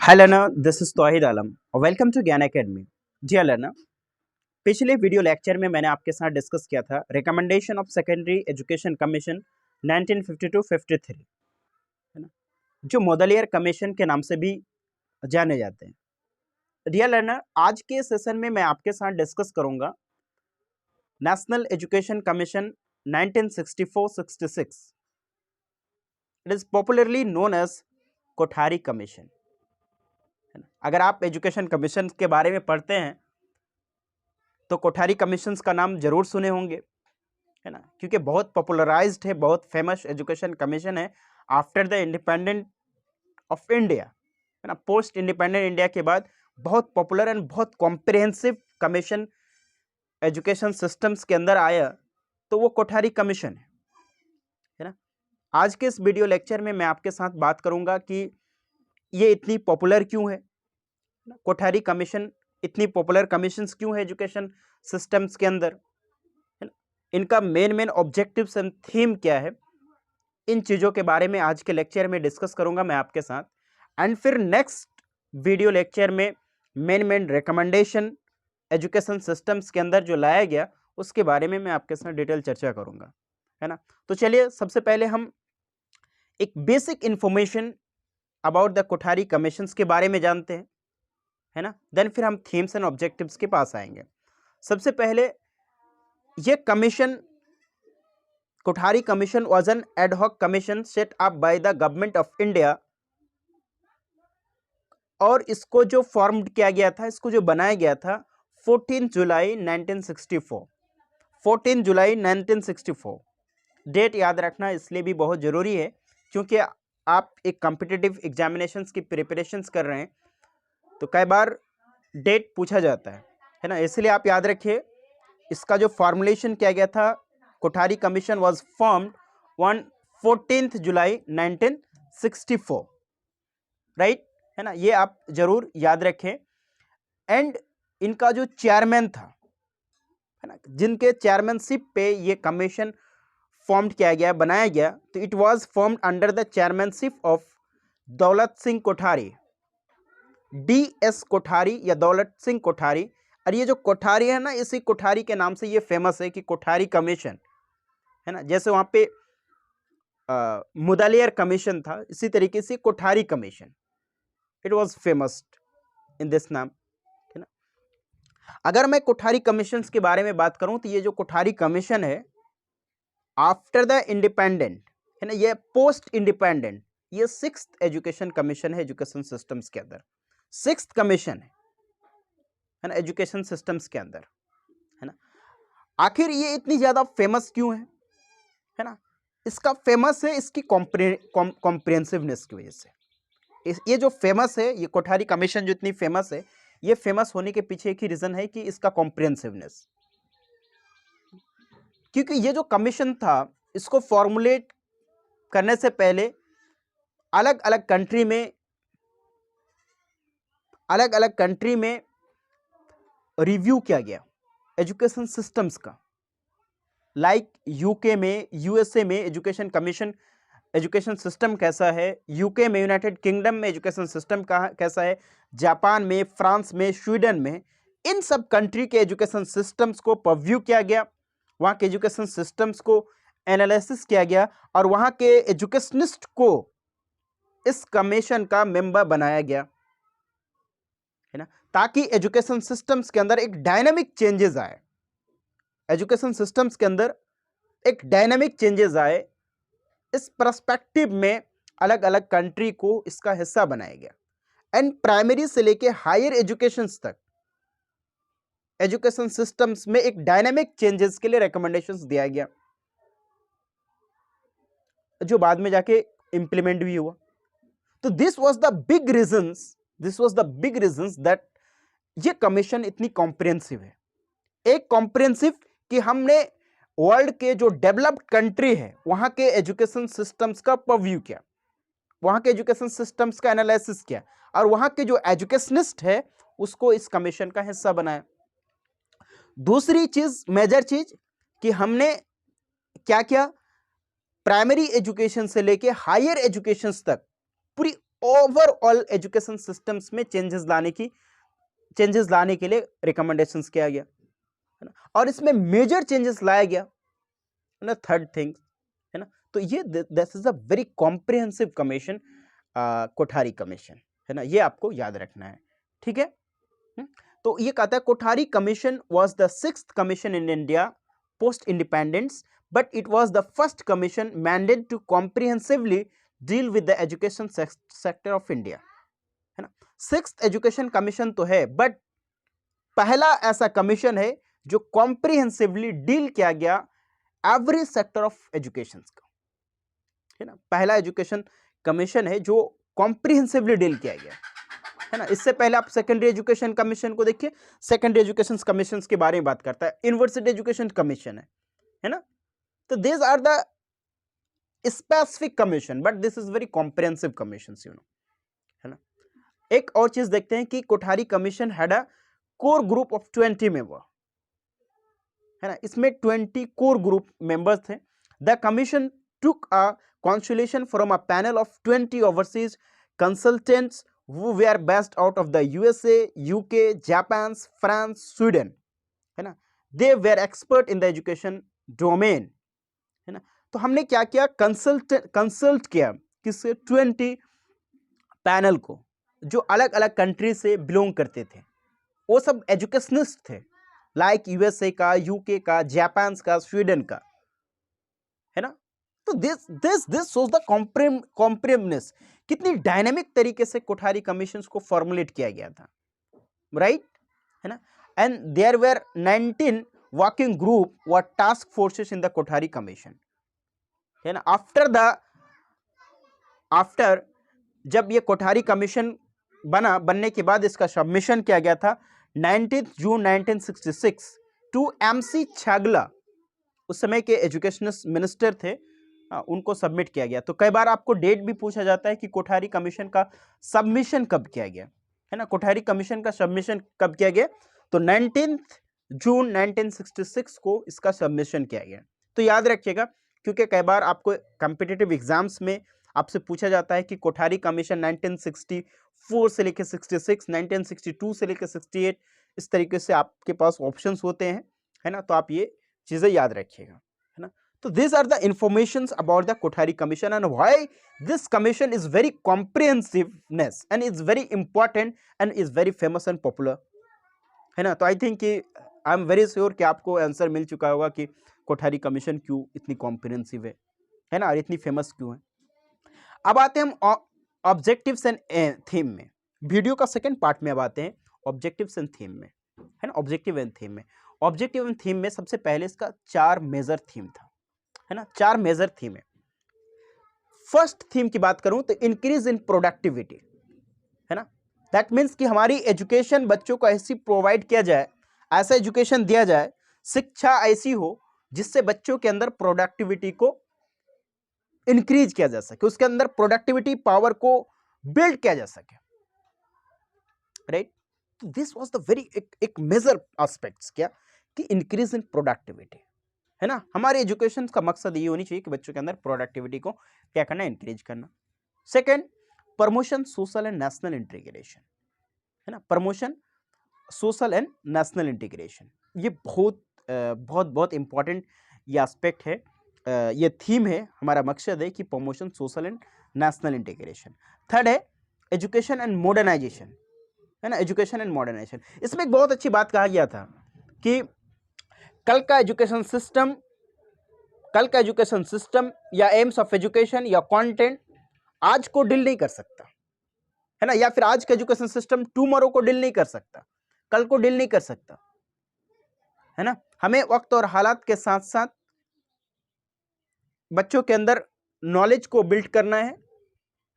Hi learner, this is Tawhid Alam. Welcome to ज्ञान Academy. जी learner, पिछले video lecture में मैंने आपके साथ डिस्कस किया था recommendation of secondary education commission 1952-53, है ना, जो मोदलियर कमीशन के नाम से भी जाने जाते हैं। डियर लर्नर, आज के सेशन में मैं आपके साथ डिस्कस करूंगा national education commission 1964-66। It is popularly known as Kothari commission. अगर आप एजुकेशन कमीशन के बारे में पढ़ते हैं तो कोठारी कमीशंस का नाम जरूर सुने होंगे, है ना, क्योंकि बहुत पॉपुलराइज्ड है, बहुत फेमस एजुकेशन कमीशन है after the independent of India, है ना। पोस्ट इंडिपेंडेंट इंडिया के बाद बहुत पॉपुलर एंड बहुत कॉम्प्रिहेंसिव कमीशन एजुकेशन सिस्टम्स के अंदर आया तो वो कोठारी कमीशन है ना। आज के इस वीडियो लेक्चर में मैं आपके साथ बात करूंगा कि ये इतनी पॉपुलर क्यों है, कोठारी कमीशन इतनी पॉपुलर कमीशंस क्यों है एजुकेशन सिस्टम्स के अंदर, है ना, इनका मेन ऑब्जेक्टिव्स एंड थीम क्या है, इन चीज़ों के बारे में आज के लेक्चर में डिस्कस करूंगा मैं आपके साथ। एंड फिर नेक्स्ट वीडियो लेक्चर में मेन रिकमेंडेशन एजुकेशन सिस्टम्स के अंदर जो लाया गया उसके बारे में मैं आपके साथ डिटेल चर्चा करूंगा, है ना। तो चलिए सबसे पहले हम एक basic information about the Kothari commissions के बारे में जानते हैं, है ना। देन फिर हम थीम्स एंड ऑब्जेक्टिव्स के पास आएंगे। सबसे पहले ये commission, Kothari commission was an ad hoc commission set up by the government of India, और इसको जो फॉर्म्ड किया गया था, इसको जो बनाया गया था 14 जुलाई 1964। 14 जुलाई 1964 डेट याद रखना इसलिए भी बहुत ज़रूरी है क्योंकि आप एक कॉम्पिटिटिव एग्जामिनेशंस की प्रिपरेशंस कर रहे हैं तो कई बार डेट पूछा जाता है ना, इसलिए आप याद रखिए। इसका जो फॉर्मुलेशन किया गया था, Kothari commission was formed on 14 July 1964, right, है ना, ये आप जरूर याद रखें। एंड इनका जो चेयरमैन था, है ना, जिनके चेयरमैनशिप पे ये कमीशन फॉर्म्ड किया गया, बनाया गया, तो it was formed under the chairmanship of Daulat Singh Kothari, DS Kothari या दौलत सिंह कोठारी। और ये जो कोठारी है ना, इसी कोठारी के नाम से ये फेमस है कि कोठारी कमीशन, है ना। जैसे वहां पे मुदलियर कमीशन था, इसी तरीके से Kothari commission, it was famous in this नाम, है ना। अगर मैं कोठारी कमीशन के बारे में बात करूं तो ये जो कोठारी कमीशन है आफ्टर द इंडिपेंडेंट, है ना, ये पोस्ट इंडिपेंडेंट, ये 6th एजुकेशन कमीशन है एजुकेशन सिस्टम्स के अंदर, 6th कमीशन है ना एजुकेशन सिस्टम्स के अंदर, है ना। आखिर ये इतनी ज्यादा फेमस क्यों है ना, इसका फेमस है इसकी कॉम्प्रिहेंसिवनेस की वजह से। ये जो फेमस है, ये कोठारी कमीशन जो इतनी फेमस है, ये फेमस होने के पीछे एक ही रीजन है कि इसका कॉम्प्रिहेंसिवनेस। क्योंकि ये जो कमीशन था, इसको फॉर्मुलेट करने से पहले अलग अलग कंट्री में रिव्यू किया गया एजुकेशन सिस्टम्स का। लाइक यूके में, यूएसए में एजुकेशन कमीशन, एजुकेशन सिस्टम कैसा है, यूके में, यूनाइटेड किंगडम में एजुकेशन सिस्टम कैसा है, जापान में, फ्रांस में, स्वीडन में, इन सब कंट्री के एजुकेशन सिस्टम्स को परव्यू किया गया, वहाँ के एजुकेशन सिस्टम्स को एनालिसिस किया गया और वहाँ के एजुकेशनिस्ट को इस कमीशन का मेंबर बनाया गया, है ना, ताकि एजुकेशन सिस्टम्स के अंदर एक डायनामिक चेंजेस आए, एजुकेशन सिस्टम्स के अंदर एक डायनामिक चेंजेस आए। इस पर्सपेक्टिव में अलग अलग कंट्री को इसका हिस्सा बनाया गया एंड प्राइमरी से लेके हायर एजुकेशन तक एजुकेशन सिस्टम्स में एक डायनामिक चेंजेस के लिए रिकमेंडेशंस दिया गया, जो बाद में जाके इंप्लीमेंट भी हुआ। तो this was the big reasons that ये कमीशन इतनी कॉम्प्रिहेंसिव है। एक कॉम्प्रिहेंसिव कि हमने वर्ल्ड के जो डेवलप्ड कंट्री है वहां के एजुकेशन सिस्टम्स का परव्यू किया, वहां के एजुकेशन सिस्टम्स का एनालिसिस किया और वहां के जो एजुकेशनिस्ट है उसको इस कमीशन का हिस्सा बनाया। दूसरी चीज, मेजर चीज, कि हमने क्या किया, प्राइमरी एजुकेशन से लेके हायर एजुकेशन तक पूरी ओवरऑल एजुकेशन सिस्टम्स में चेंजेस लाने के लिए रिकमेंडेशंस किया गया, है ना, और इसमें मेजर चेंजेस लाया गया, है ना, थर्ड थिंग, है ना। तो ये this is a very comprehensive commission, Kothari commission, है ना, ये आपको याद रखना है, ठीक है। तो ये कहता है Kothari commission was the 6th commission in India post independence, but it was the first commission mandate to comprehensively deal with the education sector of India, है ना। 6th एजुकेशन कमीशन तो है, बट पहला ऐसा कमीशन है जो कॉम्प्रिहेंसिवली डील किया गया एवरी सेक्टर ऑफ एजुकेशन का, है ना। पहला एजुकेशन कमीशन है जो कॉम्प्रिहेंसिवली डील किया गया, है ना। इससे पहले आप सेकेंडरी एजुकेशन कमीशन को देखिए, सेकेंडरी एजुकेशन कमीशन के बारे में बात करता है, यूनिवर्सिटी एजुकेशन कमीशन है ना। तो this are the specific commission, but this is very comprehensive commission, you know, है ना। एक और चीज देखते हैं कि Kothari commission had a core group of 20 member, है ना, इसमें 20 कोर ग्रुप मेंबर्स थे। The commission took a consultation from a panel of 20 overseas consultants who were based out of the USA, UK, Japan, France, Sweden, है ना। They were expert in the education domain, है ना। तो हमने क्या किया, consult किया किससे, 20 पैनल को जो अलग अलग कंट्री से बिलोंग करते थे, वो सब एजुकेशनिस्ट थे, लाइक यूएसए का, यूके का, जापान का, स्वीडन का, है ना। तो दिस शोज द कॉम्प्रिहेंसिवनेस, कितनी डायनेमिक तरीके से कोठारी कमीशन को फॉर्मुलेट किया गया था, राइट, है ना। And there were 19 working group व task forces in the Kothari commission, है ना। आफ्टर जब ये कोठारी कमीशन बनने के बाद इसका सबमिशन किया गया था 19 जून 1966 टू MC छागला, उस समय के एजुकेशन मिनिस्टर थे, उनको सबमिट किया गया। तो कई बार आपको डेट भी पूछा जाता है कि कोठारी कमीशन का सबमिशन कब किया गया, है ना, कोठारी कमीशन का सबमिशन कब किया गया, तो 19 जून 1966 को इसका सबमिशन किया गया। तो याद रखिएगा, क्योंकि कई बार आपको कॉम्पिटिटिव एग्जाम्स में आपसे पूछा जाता है कि कोठारी कमीशन 1964 से लेकर 66, 1962 से लेकर 68, इस तरीके से आपके पास ऑप्शंस होते हैं, है ना। तो आप ये चीजें याद रखिएगा, है ना। तो these are the informations about the Kothari Commission and why this commission is very comprehensiveness and is very important and is very famous and popular, है ना। तो आई थिंक कि आई एम वेरी श्योर कि आपको answer मिल चुका होगा कि Kothari commission क्यों इतनी कॉम्प्रिहेंसिव है ना, और इतनी फेमस क्यों है। अब आते हैं हम ऑब्जेक्टिव्स एंड थीम में, वीडियो का सेकंड पार्ट में अब आते हैं ऑब्जेक्टिव्स एंड थीम में, है ना। ऑब्जेक्टिव एंड थीम में, ऑब्जेक्टिव एंड थीम में सबसे पहले इसका 4 मेजर थीम था, है ना, 4 मेजर थीम है। फर्स्ट थीम की बात करूं तो इंक्रीज इन प्रोडक्टिविटी, है ना। दैट मीन्स कि हमारी एजुकेशन बच्चों को ऐसी प्रोवाइड किया जाए, ऐसा एजुकेशन दिया जाए, शिक्षा ऐसी हो जिससे बच्चों के अंदर प्रोडक्टिविटी को इंक्रीज किया जा सके, उसके अंदर प्रोडक्टिविटी पावर को बिल्ड किया जा सके, right. This was the very एक मेजर एस्पेक्ट्स क्या कि इंक्रीज इन प्रोडक्टिविटी, है ना। हमारे एजुकेशन का मकसद ये होनी चाहिए कि बच्चों के अंदर प्रोडक्टिविटी को क्या करना, इंक्रीज करना। Second, promotion social and national integration, है ना, promotion social and national integration, ये बहुत बहुत बहुत इंपॉर्टेंट ये एस्पेक्ट है, ये थीम है, हमारा मकसद है कि promotion social and national integration. Third है एजुकेशन एंड मॉडर्नाइजेशन, है ना, एजुकेशन एंड मॉडर्नाइजेशन। इसमें एक बहुत अच्छी बात कहा गया था कि कल का एजुकेशन सिस्टम या एम्स ऑफ एजुकेशन या कंटेंट आज को डील नहीं कर सकता, है ना, या फिर आज का एजुकेशन सिस्टम टुमारो को डील नहीं कर सकता, कल को डील नहीं कर सकता, है ना। हमें वक्त और हालात के साथ साथ बच्चों के अंदर नॉलेज को बिल्ड करना है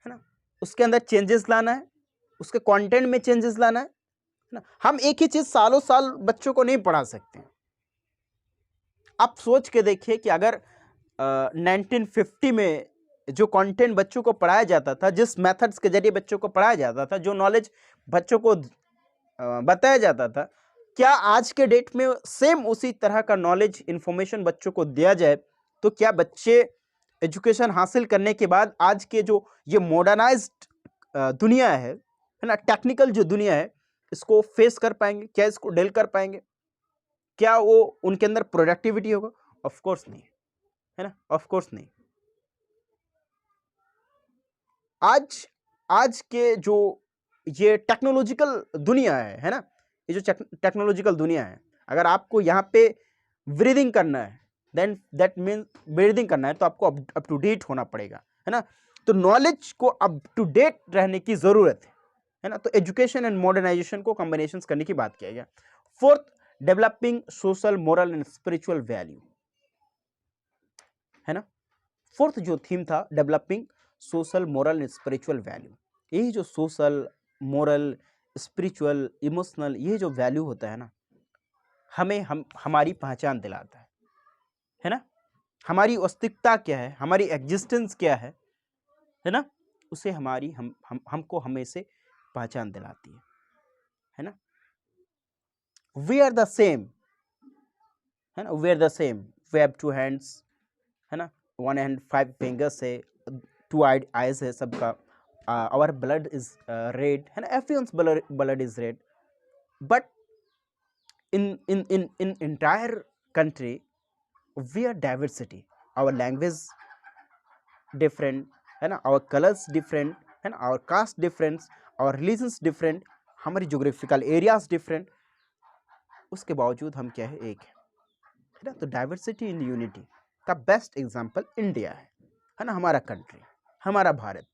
ना, उसके अंदर चेंजेस लाना है, उसके कंटेंट में चेंजेस लाना है ना। हम एक ही चीज सालों साल बच्चों को नहीं पढ़ा सकते। आप सोच के देखिए कि अगर 1950 में जो कंटेंट बच्चों को पढ़ाया जाता था, जिस मेथड्स के जरिए बच्चों को पढ़ाया जाता था, जो नॉलेज बच्चों को बताया जाता था, क्या आज के डेट में सेम उसी तरह का नॉलेज इंफॉर्मेशन बच्चों को दिया जाए तो क्या बच्चे एजुकेशन हासिल करने के बाद आज के जो ये मॉडर्नाइज्ड दुनिया है ना, टेक्निकल जो दुनिया है, इसको फेस कर पाएंगे? क्या इसको डील कर पाएंगे? क्या वो उनके अंदर प्रोडक्टिविटी होगा? ऑफ कोर्स नहीं, है ना, ऑफ कोर्स नहीं। आज के जो ये टेक्नोलॉजिकल दुनिया है ना, ये जो टेक्नोलॉजिकल दुनिया है, अगर आपको यहाँ पे ब्रीदिंग करना है, देन दैट मीन ब्रीदिंग करना है तो आपको अप टू डेट होना पड़ेगा, है ना। तो नॉलेज को अप टू डेट रहने की जरूरत है ना। तो एजुकेशन एंड मॉडर्नाइजेशन को कॉम्बिनेशन करने की बात किया गया। Fourth, developing social, moral and spiritual value, है ना। फोर्थ जो थीम था, developing social, moral and spiritual value. यही जो सोशल, मोरल, स्पिरिचुअल, इमोशनल, ये जो वैल्यू होता है ना, हमें हमारी पहचान दिलाता है ना। हमारी अस्तित्वता क्या है, हमारी एग्जिस्टेंस क्या है ना, उसे हमारी हमको हमें से पहचान दिलाती है ना। वी आर द सेम, है ना, we are the same, we have two hands, है ना, 1 हैंड 5 फिंगर्स है, 2 आईज है सबका, आवर ब्लड इज रेड, है ना, everyone's blood is red, but in entire country we are diversity, our language different, है ना, our colors different, है ना, our caste different, our religions different, हमारी geographical areas different, उसके बावजूद हम क्या है, एक है ना। तो डाइवर्सिटी इन यूनिटी का बेस्ट एग्जांपल इंडिया है ना, हमारा कंट्री, हमारा भारत,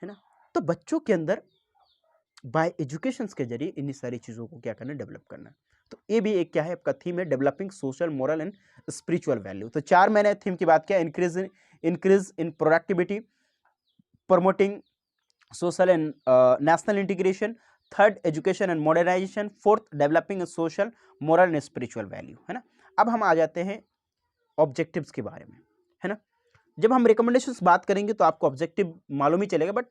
है ना। तो बच्चों के अंदर बाय एजुकेशन के जरिए इन्हीं सारी चीज़ों को क्या करना, डेवलप करना। तो ये भी एक क्या है, आपका थीम है, developing social, moral and spiritual value. तो 4 मैंने थीम की बात किया, increase in productivity, promoting social and national integration, third education and modernisation, fourth developing social, moral and spiritual value, है ना। अब हम आ जाते हैं ऑब्जेक्टिव्स के बारे में, है ना। जब हम रिकमेंडेशंस बात करेंगे तो आपको ऑब्जेक्टिव मालूम ही चलेगा, बट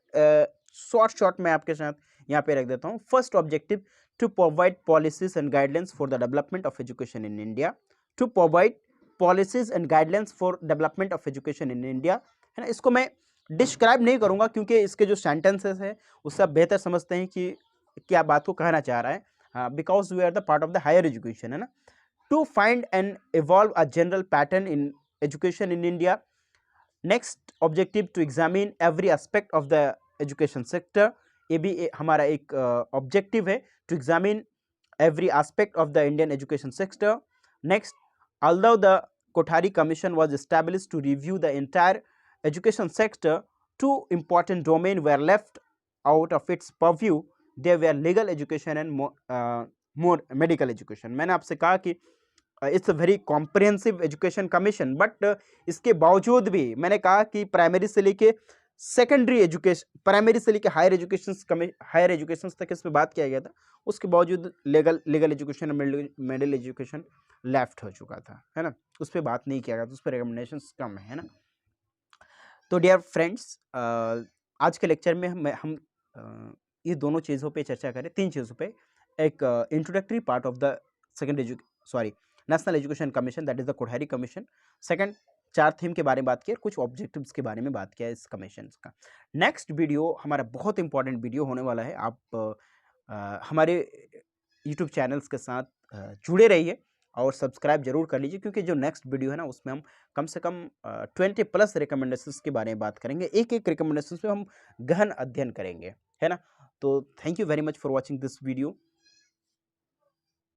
शॉर्ट में आपके साथ यहाँ पे रख देता हूँ। First objective, to provide policies and guidelines for the development of education in India, to provide policies and guidelines for development of education in India, है ना। इसको मैं डिस्क्राइब नहीं करूँगा क्योंकि इसके जो सेंटेंसेस हैं उससे आप बेहतर समझते हैं कि क्या बात को कहना चाह रहा है, because we are the part of the higher education, है ना। To find and evolve a general pattern in education in India. Next objective, to examine every aspect of the education sector, ये भी हमारा एक ऑब्जेक्टिव है, to examine every aspect of the Indian education sector. Next, although the Kothari Commission was established to review the entire education sector, 2 important domains were left out of its purview. They were legal education and more medical education. मैंने आपसे कहा कि it's a very comprehensive education commission, but इसके बावजूद भी मैंने कहा कि प्राइमरी से लेके सेकेंडरी एजुकेशन, प्राइमरी से लेके हायर एजुकेशन तक इस पर बात किया गया था, उसके बावजूद legal education, middle education left हो चुका था, है ना, उस पर बात नहीं किया गया था, उस पर रिकमेंडेशंस कम है ना। तो डियर फ्रेंड्स, आज के लेक्चर में हम ये दोनों चीज़ों पे चर्चा करें, 3 चीज़ों पे। एक introductory part of the national education commission, that is the Kothari commission. Second, 4 theme के बारे में बात किया, कुछ ऑब्जेक्टिव्स के बारे में बात किया इस कमीशन का। नेक्स्ट वीडियो हमारा बहुत इंपॉर्टेंट वीडियो होने वाला है, आप हमारे यूट्यूब चैनल्स के साथ जुड़े रहिए और सब्सक्राइब जरूर कर लीजिए, क्योंकि जो नेक्स्ट वीडियो है ना उसमें हम कम से कम 20+ रिकमेंडेशंस के बारे में बात करेंगे, एक रिकमेंडेशंस पे हम गहन अध्ययन करेंगे, है ना। तो thank you very much for watching this video.